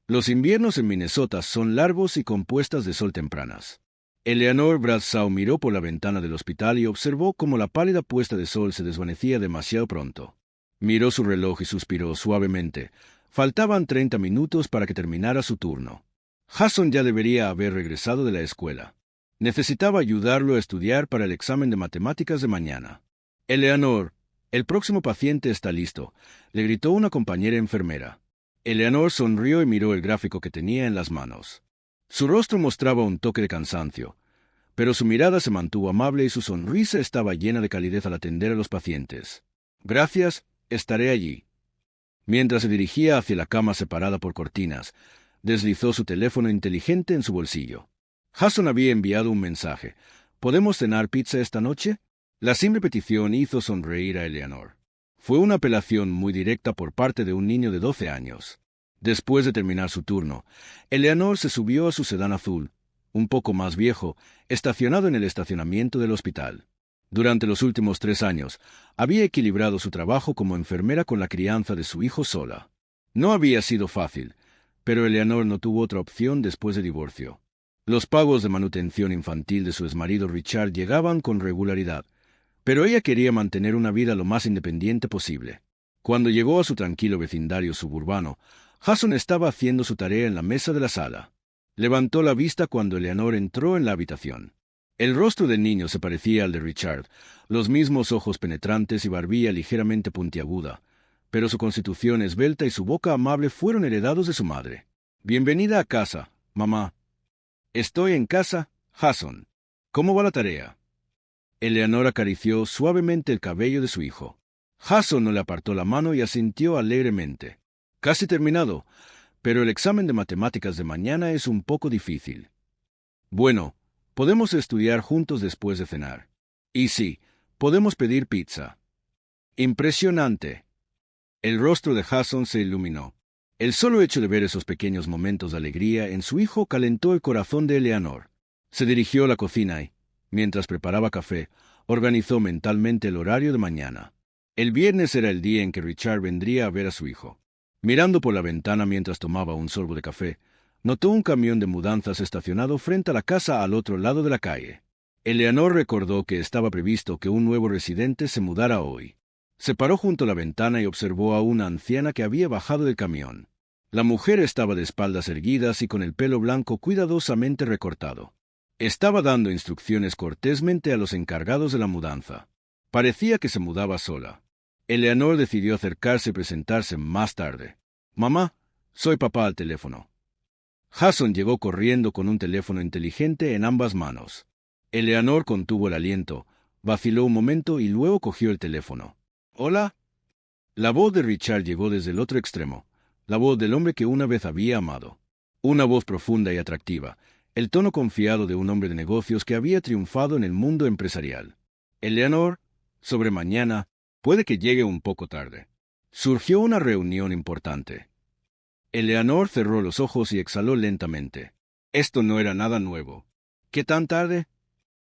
Los inviernos en Minnesota son largos y con puestas de sol tempranas. Eleanor Bradshaw miró por la ventana del hospital y observó cómo la pálida puesta de sol se desvanecía demasiado pronto. Miró su reloj y suspiró suavemente. Faltaban 30 minutos para que terminara su turno. Jason ya debería haber regresado de la escuela. Necesitaba ayudarlo a estudiar para el examen de matemáticas de mañana. Eleanor, el próximo paciente está listo, le gritó una compañera enfermera. Eleanor sonrió y miró el gráfico que tenía en las manos. Su rostro mostraba un toque de cansancio, pero su mirada se mantuvo amable y su sonrisa estaba llena de calidez al atender a los pacientes. Gracias, estaré allí. Mientras se dirigía hacia la cama separada por cortinas, deslizó su teléfono inteligente en su bolsillo. Jason había enviado un mensaje. ¿Podemos cenar pizza esta noche? La simple petición hizo sonreír a Eleanor. Fue una apelación muy directa por parte de un niño de 12 años. Después de terminar su turno, Eleanor se subió a su sedán azul, un poco más viejo, estacionado en el estacionamiento del hospital. Durante los últimos 3 años, había equilibrado su trabajo como enfermera con la crianza de su hijo sola. No había sido fácil, pero Eleanor no tuvo otra opción después del divorcio. Los pagos de manutención infantil de su exmarido Richard llegaban con regularidad, pero ella quería mantener una vida lo más independiente posible. Cuando llegó a su tranquilo vecindario suburbano, Jason estaba haciendo su tarea en la mesa de la sala. Levantó la vista cuando Eleanor entró en la habitación. El rostro del niño se parecía al de Richard, los mismos ojos penetrantes y barbilla ligeramente puntiaguda, pero su constitución esbelta y su boca amable fueron heredados de su madre. «Bienvenida a casa, mamá». «Estoy en casa, Jason. ¿Cómo va la tarea?» Eleanor acarició suavemente el cabello de su hijo. Jason no le apartó la mano y asintió alegremente. «Casi terminado, pero el examen de matemáticas de mañana es un poco difícil». «Bueno, podemos estudiar juntos después de cenar. Y sí, podemos pedir pizza». «Impresionante». El rostro de Jason se iluminó. El solo hecho de ver esos pequeños momentos de alegría en su hijo calentó el corazón de Eleanor. Se dirigió a la cocina y, mientras preparaba café, organizó mentalmente el horario de mañana. El viernes era el día en que Richard vendría a ver a su hijo. Mirando por la ventana mientras tomaba un sorbo de café, notó un camión de mudanzas estacionado frente a la casa al otro lado de la calle. Eleanor recordó que estaba previsto que un nuevo residente se mudara hoy. Se paró junto a la ventana y observó a una anciana que había bajado del camión. La mujer estaba de espaldas erguidas y con el pelo blanco cuidadosamente recortado. Estaba dando instrucciones cortésmente a los encargados de la mudanza. Parecía que se mudaba sola. Eleanor decidió acercarse y presentarse más tarde. «Mamá, soy papá al teléfono». Jason llegó corriendo con un teléfono inteligente en ambas manos. Eleanor contuvo el aliento, vaciló un momento y luego cogió el teléfono. «¿Hola?» La voz de Richard llegó desde el otro extremo, la voz del hombre que una vez había amado. Una voz profunda y atractiva, el tono confiado de un hombre de negocios que había triunfado en el mundo empresarial. «Eleanor, sobre mañana, puede que llegue un poco tarde. Surgió una reunión importante». Eleanor cerró los ojos y exhaló lentamente. Esto no era nada nuevo. «¿Qué tan tarde?»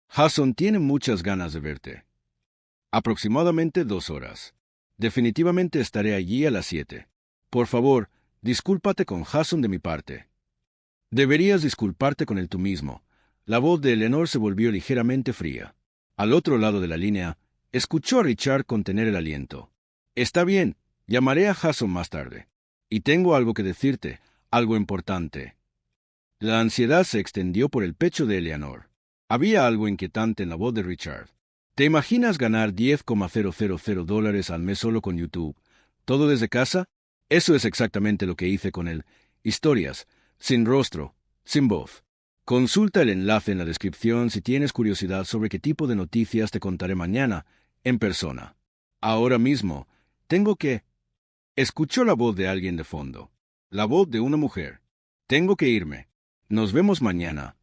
«Jason tiene muchas ganas de verte». «Aproximadamente 2 horas. Definitivamente estaré allí a las 7. Por favor, discúlpate con Jason de mi parte». «Deberías disculparte con él tú mismo». La voz de Eleanor se volvió ligeramente fría. Al otro lado de la línea, escuchó a Richard contener el aliento. «Está bien, llamaré a Jason más tarde. Y tengo algo que decirte, algo importante». La ansiedad se extendió por el pecho de Eleanor. Había algo inquietante en la voz de Richard. ¿Te imaginas ganar $10,000 al mes solo con YouTube? ¿Todo desde casa? Eso es exactamente lo que hice con él. Historias, sin rostro, sin voz. Consulta el enlace en la descripción si tienes curiosidad sobre qué tipo de noticias te contaré mañana, en persona. Ahora mismo, tengo que... Escuchó la voz de alguien de fondo. La voz de una mujer. «Tengo que irme. Nos vemos mañana».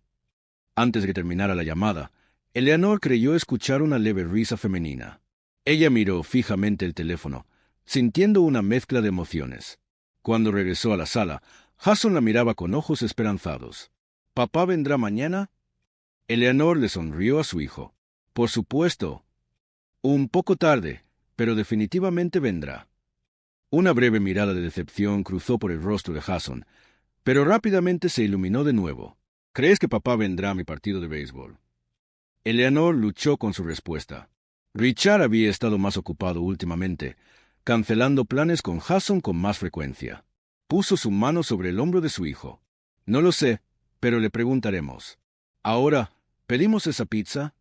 Antes de que terminara la llamada, Eleanor creyó escuchar una leve risa femenina. Ella miró fijamente el teléfono, sintiendo una mezcla de emociones. Cuando regresó a la sala, Jason la miraba con ojos esperanzados. «¿Papá vendrá mañana?» Eleanor le sonrió a su hijo. «Por supuesto. Un poco tarde, pero definitivamente vendrá». Una breve mirada de decepción cruzó por el rostro de Jason, Pero rápidamente se iluminó de nuevo. ¿Crees que papá vendrá a mi partido de béisbol? Eleanor luchó con su respuesta. Richard había estado más ocupado últimamente, cancelando planes con Jason con más frecuencia. Puso su mano sobre el hombro de su hijo. No lo sé, pero le preguntaremos. Ahora, ¿pedimos esa pizza?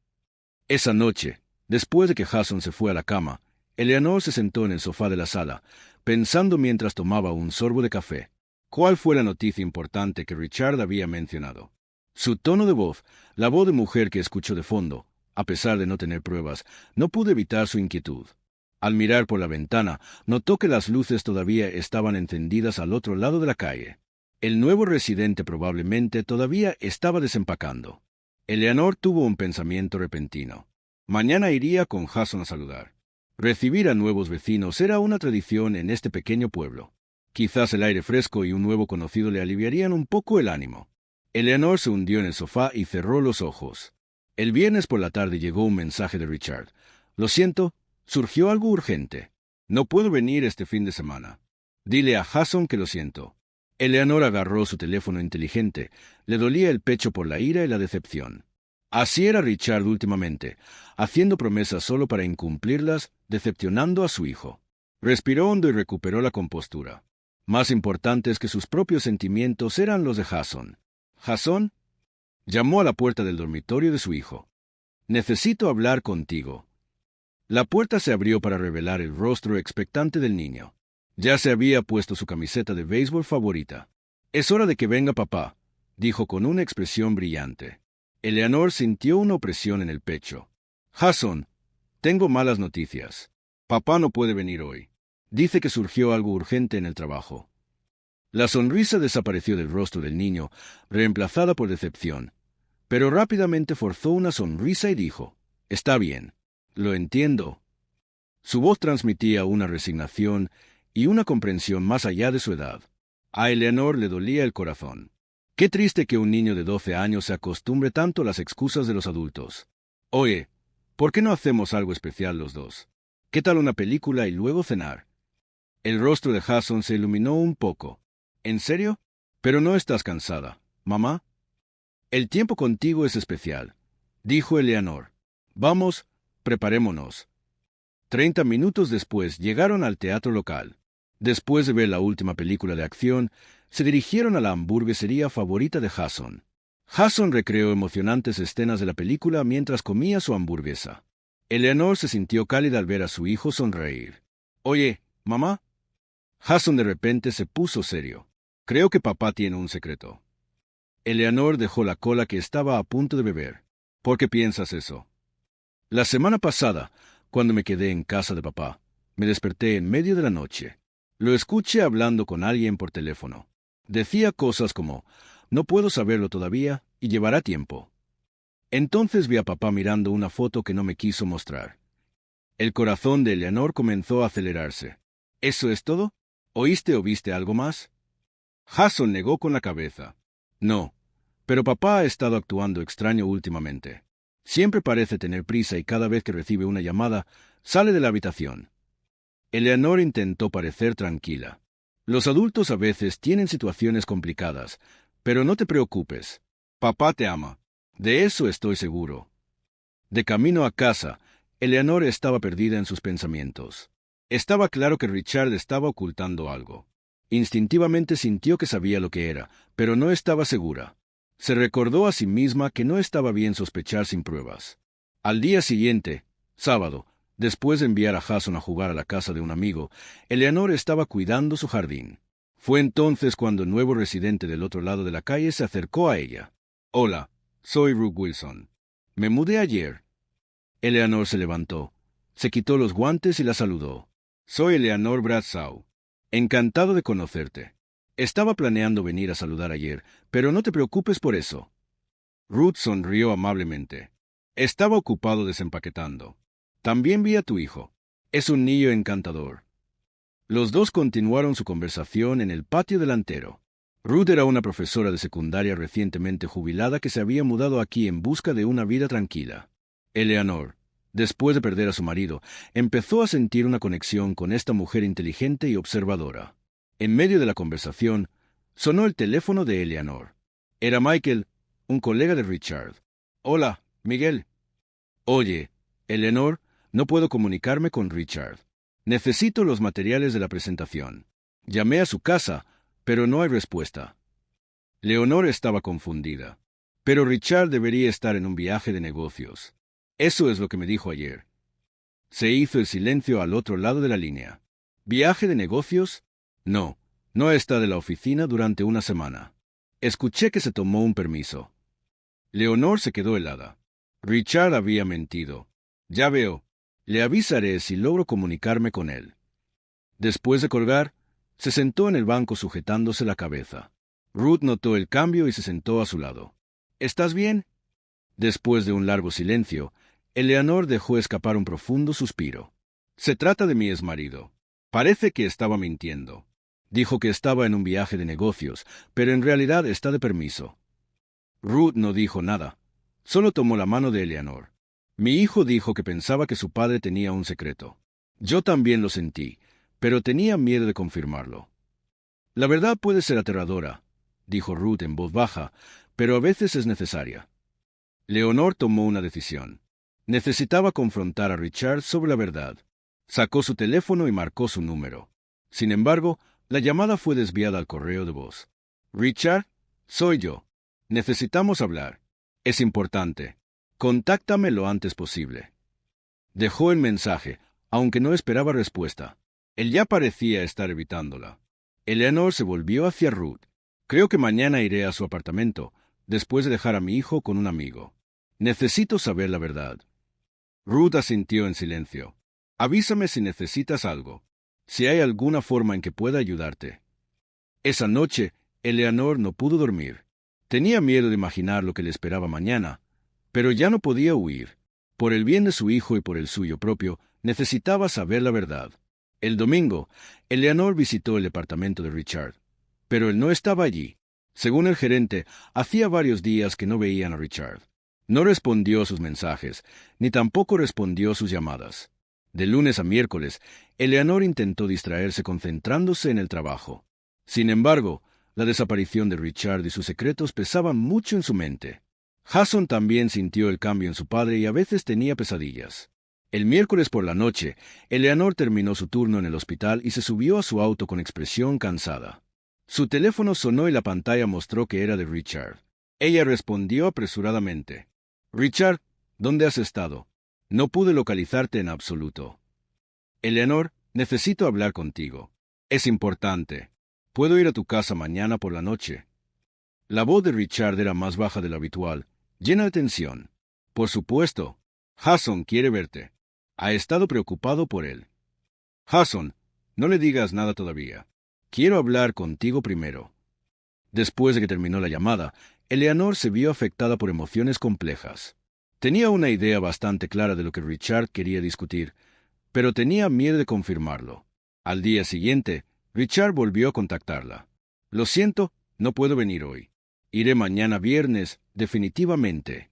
Esa noche, después de que Jason se fue a la cama, Eleanor se sentó en el sofá de la sala, pensando mientras tomaba un sorbo de café. ¿Cuál fue la noticia importante que Richard había mencionado? Su tono de voz, la voz de mujer que escuchó de fondo, a pesar de no tener pruebas, no pudo evitar su inquietud. Al mirar por la ventana, notó que las luces todavía estaban encendidas al otro lado de la calle. El nuevo residente probablemente todavía estaba desempacando. Eleanor tuvo un pensamiento repentino. Mañana iría con Jason a saludar. Recibir a nuevos vecinos era una tradición en este pequeño pueblo. Quizás el aire fresco y un nuevo conocido le aliviarían un poco el ánimo. Eleanor se hundió en el sofá y cerró los ojos. El viernes por la tarde llegó un mensaje de Richard. Lo siento, surgió algo urgente. No puedo venir este fin de semana. Dile a Jason que lo siento. Eleanor agarró su teléfono inteligente. Le dolía el pecho por la ira y la decepción. Así era Richard últimamente, haciendo promesas solo para incumplirlas, decepcionando a su hijo. Respiró hondo y recuperó la compostura. Más importantes que sus propios sentimientos eran los de Jason. Jason llamó a la puerta del dormitorio de su hijo. Necesito hablar contigo. La puerta se abrió para revelar el rostro expectante del niño. Ya se había puesto su camiseta de béisbol favorita. Es hora de que venga papá, dijo con una expresión brillante. Eleanor sintió una opresión en el pecho. Jason, tengo malas noticias. Papá no puede venir hoy. Dice que surgió algo urgente en el trabajo. La sonrisa desapareció del rostro del niño, reemplazada por decepción. Pero rápidamente forzó una sonrisa y dijo, «Está bien, lo entiendo». Su voz transmitía una resignación y una comprensión más allá de su edad. A Eleanor le dolía el corazón. Qué triste que un niño de 12 años se acostumbre tanto a las excusas de los adultos. Oye, ¿por qué no hacemos algo especial los dos? ¿Qué tal una película y luego cenar? El rostro de Jason se iluminó un poco. ¿En serio? Pero no estás cansada, mamá. El tiempo contigo es especial, dijo Eleanor. Vamos, preparémonos. 30 minutos después llegaron al teatro local. Después de ver la última película de acción, se dirigieron a la hamburguesería favorita de Jason. Jason recreó emocionantes escenas de la película mientras comía su hamburguesa. Eleanor se sintió cálida al ver a su hijo sonreír. Oye, mamá. Jason de repente se puso serio. Creo que papá tiene un secreto. Eleanor dejó la cola que estaba a punto de beber. ¿Por qué piensas eso? La semana pasada, cuando me quedé en casa de papá, me desperté en medio de la noche. Lo escuché hablando con alguien por teléfono. Decía cosas como, no puedo saberlo todavía y llevará tiempo. Entonces vi a papá mirando una foto que no me quiso mostrar. El corazón de Eleanor comenzó a acelerarse. ¿Eso es todo? ¿Oíste o viste algo más? Jason negó con la cabeza. No, pero papá ha estado actuando extraño últimamente. Siempre parece tener prisa y cada vez que recibe una llamada, sale de la habitación. Eleanor intentó parecer tranquila. Los adultos a veces tienen situaciones complicadas, pero no te preocupes. Papá te ama. De eso estoy seguro. De camino a casa, Eleanor estaba perdida en sus pensamientos. Estaba claro que Richard estaba ocultando algo. Instintivamente sintió que sabía lo que era, pero no estaba segura. Se recordó a sí misma que no estaba bien sospechar sin pruebas. Al día siguiente, sábado, después de enviar a Jason a jugar a la casa de un amigo, Eleanor estaba cuidando su jardín. Fue entonces cuando el nuevo residente del otro lado de la calle se acercó a ella. «Hola, soy Ruth Wilson. Me mudé ayer». Eleanor se levantó, se quitó los guantes y la saludó. «Soy Eleanor Bradshaw. Encantado de conocerte. Estaba planeando venir a saludar ayer, pero no te preocupes por eso». Ruth sonrió amablemente. «Estaba ocupado desempaquetando. También vi a tu hijo. Es un niño encantador». Los dos continuaron su conversación en el patio delantero. Ruth era una profesora de secundaria recientemente jubilada que se había mudado aquí en busca de una vida tranquila. Eleanor, después de perder a su marido, empezó a sentir una conexión con esta mujer inteligente y observadora. En medio de la conversación, Sonó el teléfono de Eleanor. Era Michael, un colega de Richard. Hola, Miguel. Oye, Eleanor, no puedo comunicarme con Richard. Necesito los materiales de la presentación. Llamé a su casa, pero no hay respuesta. Leonor estaba confundida. Pero Richard debería estar en un viaje de negocios. Eso es lo que me dijo ayer. Se hizo el silencio al otro lado de la línea. ¿Viaje de negocios? No, no está de la oficina durante una semana. Escuché que se tomó un permiso. Leonor se quedó helada. Richard había mentido. Ya veo. Le avisaré si logro comunicarme con él. Después de colgar, se sentó en el banco sujetándose la cabeza. Ruth notó el cambio y se sentó a su lado. ¿Estás bien? Después de un largo silencio, Eleanor dejó escapar un profundo suspiro. Se trata de mi exmarido. Parece que estaba mintiendo. Dijo que estaba en un viaje de negocios, pero en realidad está de permiso. Ruth no dijo nada. Solo tomó la mano de Eleanor. Mi hijo dijo que pensaba que su padre tenía un secreto. Yo también lo sentí, pero tenía miedo de confirmarlo. La verdad puede ser aterradora, dijo Ruth en voz baja, pero a veces es necesaria. Leonor tomó una decisión. Necesitaba confrontar a Richard sobre la verdad. Sacó su teléfono y marcó su número. Sin embargo, la llamada fue desviada al correo de voz. Richard, soy yo. Necesitamos hablar. Es importante. Contáctame lo antes posible. Dejó el mensaje, aunque no esperaba respuesta. Él ya parecía estar evitándola. Eleanor se volvió hacia Ruth. Creo que mañana iré a su apartamento, después de dejar a mi hijo con un amigo. Necesito saber la verdad. Ruth asintió en silencio. Avísame si necesitas algo. Si hay alguna forma en que pueda ayudarte. Esa noche, Eleanor no pudo dormir. Tenía miedo de imaginar lo que le esperaba mañana, pero ya no podía huir. Por el bien de su hijo y por el suyo propio, necesitaba saber la verdad. El domingo, Eleanor visitó el departamento de Richard, pero él no estaba allí. Según el gerente, hacía varios días que no veían a Richard. No respondió a sus mensajes, ni tampoco respondió a sus llamadas. De lunes a miércoles, Eleanor intentó distraerse concentrándose en el trabajo. Sin embargo, la desaparición de Richard y sus secretos pesaban mucho en su mente. Jason también sintió el cambio en su padre y a veces tenía pesadillas. El miércoles por la noche, Eleanor terminó su turno en el hospital y se subió a su auto con expresión cansada. Su teléfono sonó y la pantalla mostró que era de Richard. Ella respondió apresuradamente. Richard, ¿dónde has estado? No pude localizarte en absoluto. Eleanor, necesito hablar contigo. Es importante. ¿Puedo ir a tu casa mañana por la noche? La voz de Richard era más baja de lo habitual, llena de tensión. Por supuesto. Jason quiere verte. Ha estado preocupado por él. Jason, no le digas nada todavía. Quiero hablar contigo primero. Después de que terminó la llamada, Eleanor se vio afectada por emociones complejas. Tenía una idea bastante clara de lo que Richard quería discutir, pero tenía miedo de confirmarlo. Al día siguiente, Richard volvió a contactarla. Lo siento, no puedo venir hoy. Iré mañana viernes, definitivamente.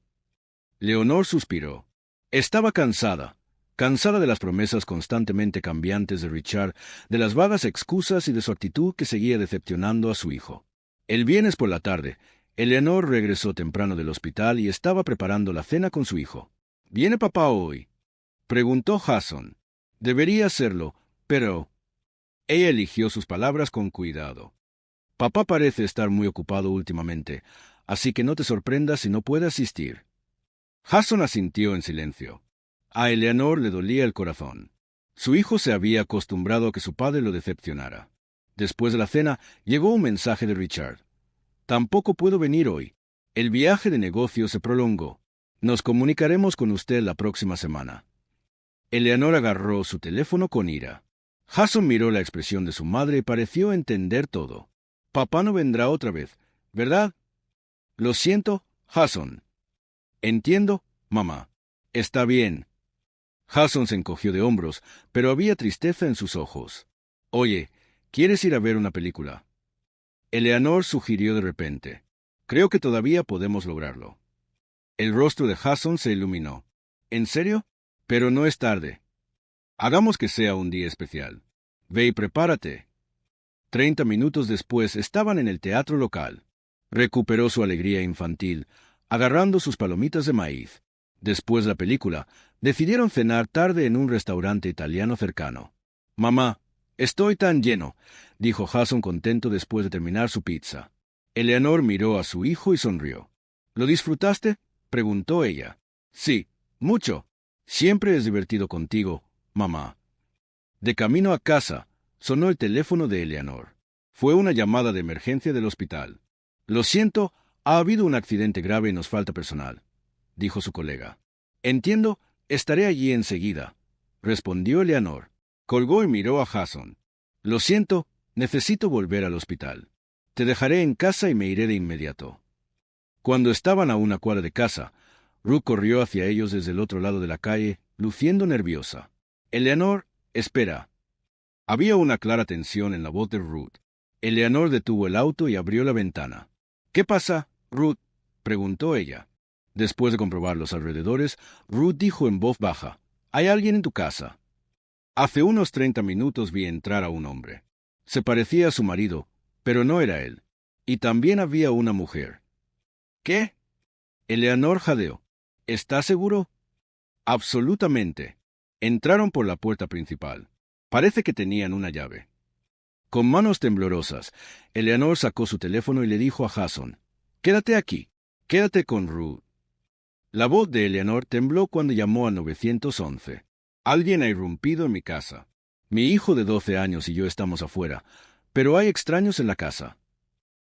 Leonor suspiró. Estaba cansada de las promesas constantemente cambiantes de Richard, de las vagas excusas y de su actitud que seguía decepcionando a su hijo. El viernes por la tarde, Eleanor regresó temprano del hospital y estaba preparando la cena con su hijo. ¿Viene papá hoy?, preguntó Jason. Debería hacerlo, pero... Ella eligió sus palabras con cuidado. Papá parece estar muy ocupado últimamente, así que no te sorprendas si no puede asistir. Jason asintió en silencio. A Eleanor le dolía el corazón. Su hijo se había acostumbrado a que su padre lo decepcionara. Después de la cena, llegó un mensaje de Richard. Tampoco puedo venir hoy. El viaje de negocio se prolongó. Nos comunicaremos con usted la próxima semana. Eleanor agarró su teléfono con ira. Jason miró la expresión de su madre y pareció entender todo. Papá no vendrá otra vez, ¿verdad? Lo siento, Jason. Entiendo, mamá. Está bien. Jason se encogió de hombros, pero había tristeza en sus ojos. Oye, ¿quieres ir a ver una película? Eleanor sugirió de repente. Creo que todavía podemos lograrlo. El rostro de Jason se iluminó. ¿En serio? Pero no es tarde. Hagamos que sea un día especial. Ve y prepárate. 30 minutos después estaban en el teatro local. Recuperó su alegría infantil, agarrando sus palomitas de maíz. Después de la película, decidieron cenar tarde en un restaurante italiano cercano. «Mamá, estoy tan lleno», dijo Jason contento después de terminar su pizza. Eleanor miró a su hijo y sonrió. «¿Lo disfrutaste?», preguntó ella. «Sí, mucho. Siempre es divertido contigo, mamá». De camino a casa, sonó el teléfono de Eleanor. Fue una llamada de emergencia del hospital. «Lo siento, ha habido un accidente grave y nos falta personal», dijo su colega. «Entiendo, estaré allí enseguida», respondió Eleanor. Colgó y miró a Jason. «Lo siento, necesito volver al hospital. Te dejaré en casa y me iré de inmediato». Cuando estaban a una cuadra de casa, Ruth corrió hacia ellos desde el otro lado de la calle, luciendo nerviosa. «Eleanor, espera». Había una clara tensión en la voz de Ruth. Eleanor detuvo el auto y abrió la ventana. «¿Qué pasa, Ruth?», preguntó ella. Después de comprobar los alrededores, Ruth dijo en voz baja: «¿Hay alguien en tu casa?». «Hace unos 30 minutos vi entrar a un hombre. Se parecía a su marido, pero no era él. Y también había una mujer». «¿Qué?». Eleanor jadeó. «¿Estás seguro?». «Absolutamente. Entraron por la puerta principal. Parece que tenían una llave». Con manos temblorosas, Eleanor sacó su teléfono y le dijo a Jason: «Quédate aquí. Quédate con Ruth». La voz de Eleanor tembló cuando llamó al 911. «Alguien ha irrumpido en mi casa. Mi hijo de 12 años y yo estamos afuera, pero hay extraños en la casa».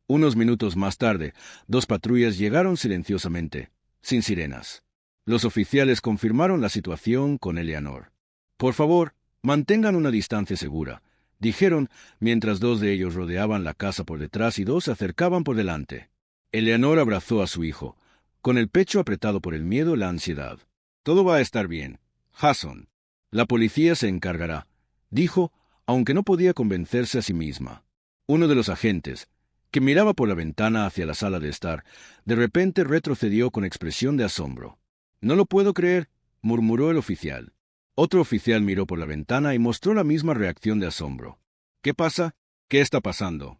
Unos minutos más tarde, 2 patrullas llegaron silenciosamente, sin sirenas. Los oficiales confirmaron la situación con Eleanor. «Por favor, mantengan una distancia segura», dijeron, mientras 2 de ellos rodeaban la casa por detrás y 2 se acercaban por delante. Eleanor abrazó a su hijo, con el pecho apretado por el miedo y la ansiedad. «Todo va a estar bien, Jason. La policía se encargará», dijo, aunque no podía convencerse a sí misma. Uno de los agentes, que miraba por la ventana hacia la sala de estar, de repente retrocedió con expresión de asombro. «No lo puedo creer», murmuró el oficial. Otro oficial miró por la ventana y mostró la misma reacción de asombro. «¿Qué pasa? ¿Qué está pasando?».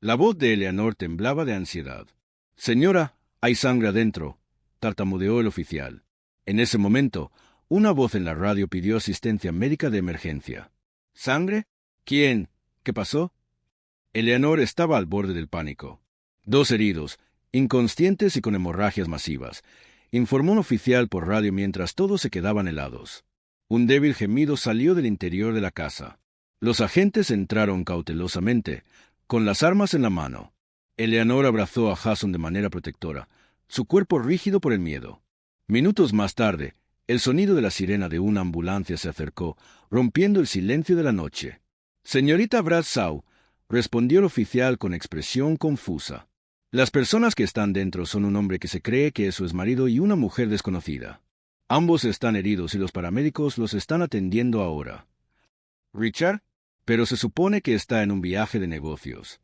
La voz de Eleanor temblaba de ansiedad. «Señora, hay sangre adentro», tartamudeó el oficial. En ese momento, una voz en la radio pidió asistencia médica de emergencia. «¿Sangre? ¿Quién? ¿Qué pasó?». Eleanor estaba al borde del pánico. 2 heridos, inconscientes y con hemorragias masivas, informó un oficial por radio mientras todos se quedaban helados. Un débil gemido salió del interior de la casa. Los agentes entraron cautelosamente, con las armas en la mano. Eleanor abrazó a Jason de manera protectora, su cuerpo rígido por el miedo. Minutos más tarde, el sonido de la sirena de una ambulancia se acercó, rompiendo el silencio de la noche. «Señorita Bradshaw», respondió el oficial con expresión confusa. «Las personas que están dentro son un hombre que se cree que es su exmarido y una mujer desconocida. Ambos están heridos y los paramédicos los están atendiendo ahora». «¿Richard? Pero se supone que está en un viaje de negocios».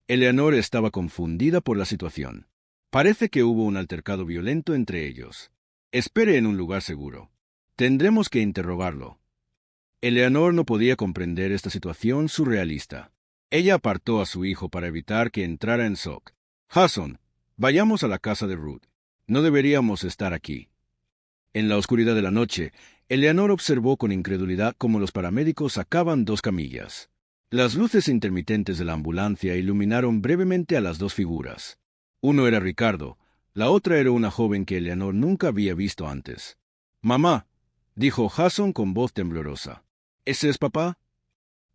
Eleanor estaba confundida por la situación. Parece que hubo un altercado violento entre ellos. «Espere en un lugar seguro. Tendremos que interrogarlo». Eleanor no podía comprender esta situación surrealista. Ella apartó a su hijo para evitar que entrara en shock. «Jason, vayamos a la casa de Ruth. No deberíamos estar aquí». En la oscuridad de la noche, Eleanor observó con incredulidad cómo los paramédicos sacaban 2 camillas. Las luces intermitentes de la ambulancia iluminaron brevemente a las 2 figuras. Uno era Ricardo, la otra era una joven que Eleanor nunca había visto antes. «Mamá», dijo Jason con voz temblorosa. «¿Ese es papá?».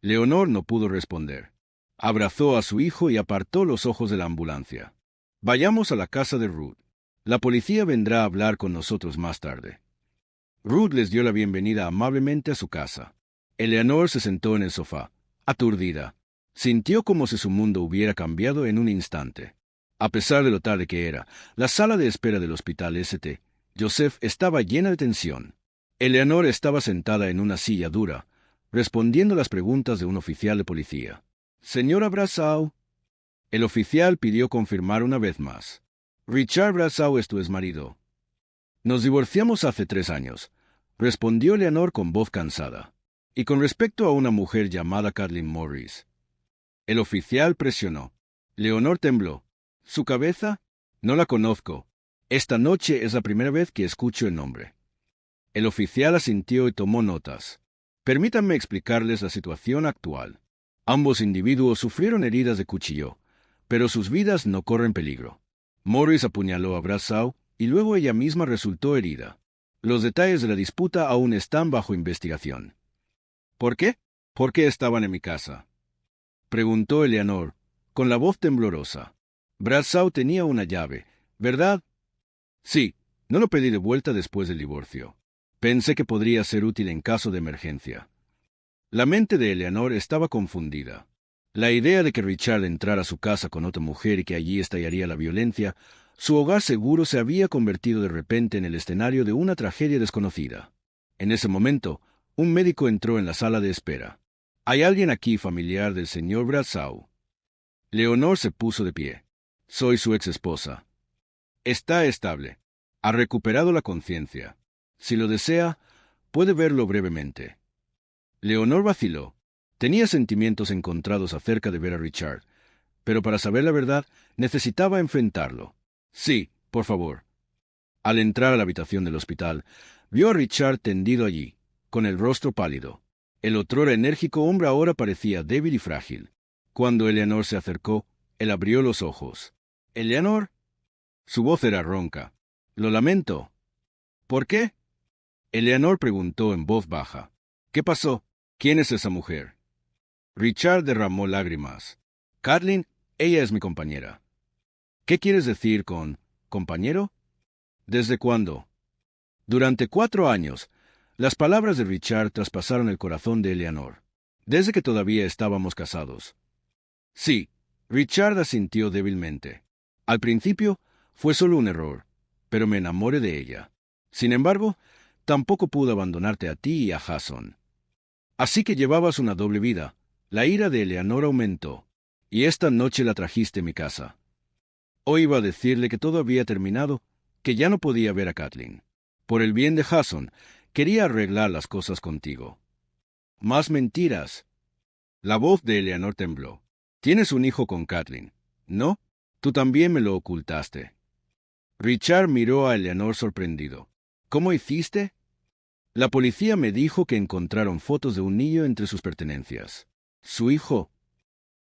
Leonor no pudo responder. Abrazó a su hijo y apartó los ojos de la ambulancia. «Vayamos a la casa de Ruth. La policía vendrá a hablar con nosotros más tarde». Ruth les dio la bienvenida amablemente a su casa. Eleanor se sentó en el sofá, aturdida. Sintió como si su mundo hubiera cambiado en un instante. A pesar de lo tarde que era, la sala de espera del hospital St. Joseph estaba llena de tensión. Eleanor estaba sentada en una silla dura, respondiendo las preguntas de un oficial de policía. «Señora Bradshaw». El oficial pidió confirmar una vez más. «Richard Bradshaw es tu exmarido». «Nos divorciamos hace 3 años», respondió Eleanor con voz cansada. «Y con respecto a una mujer llamada Kathleen Morris». El oficial presionó. Leonor tembló. ¿Su cabeza? No la conozco. Esta noche es la primera vez que escucho el nombre. El oficial asintió y tomó notas. Permítanme explicarles la situación actual. Ambos individuos sufrieron heridas de cuchillo, pero sus vidas no corren peligro. Morris apuñaló a Bradshaw y luego ella misma resultó herida. Los detalles de la disputa aún están bajo investigación. ¿Por qué? ¿Por qué estaban en mi casa?, preguntó Eleanor, con la voz temblorosa. Bradshaw tenía una llave, ¿verdad? Sí, no lo pedí de vuelta después del divorcio. Pensé que podría ser útil en caso de emergencia. La mente de Eleanor estaba confundida. La idea de que Richard entrara a su casa con otra mujer y que allí estallaría la violencia, su hogar seguro se había convertido de repente en el escenario de una tragedia desconocida. En ese momento, un médico entró en la sala de espera. ¿Hay alguien aquí familiar del señor Bradshaw? Leonor se puso de pie. Soy su ex esposa. Está estable. Ha recuperado la conciencia. Si lo desea, puede verlo brevemente. Leonor vaciló. Tenía sentimientos encontrados acerca de ver a Richard, pero para saber la verdad necesitaba enfrentarlo. Sí, por favor. Al entrar a la habitación del hospital, vio a Richard tendido allí, con el rostro pálido. El otrora enérgico hombre ahora parecía débil y frágil. Cuando Eleanor se acercó, él abrió los ojos. —¿Eleanor? Su voz era ronca. —Lo lamento. —¿Por qué? Eleanor preguntó en voz baja. —¿Qué pasó? ¿Quién es esa mujer? Richard derramó lágrimas. —Kathleen, ella es mi compañera. —¿Qué quieres decir con compañero? ¿Desde cuándo? Durante 4 años, las palabras de Richard traspasaron el corazón de Eleanor. Desde que todavía estábamos casados. Sí, Richard asintió débilmente. Al principio fue solo un error, pero me enamoré de ella. Sin embargo, tampoco pude abandonarte a ti y a Jason. Así que llevabas una doble vida. La ira de Eleanor aumentó, y esta noche la trajiste a mi casa. Hoy iba a decirle que todo había terminado, que ya no podía ver a Kathleen. Por el bien de Jason, quería arreglar las cosas contigo. Más mentiras. La voz de Eleanor tembló. Tienes un hijo con Kathleen, ¿no? Tú también me lo ocultaste. Richard miró a Eleanor sorprendido. ¿Cómo hiciste? La policía me dijo que encontraron fotos de un niño entre sus pertenencias. Su hijo.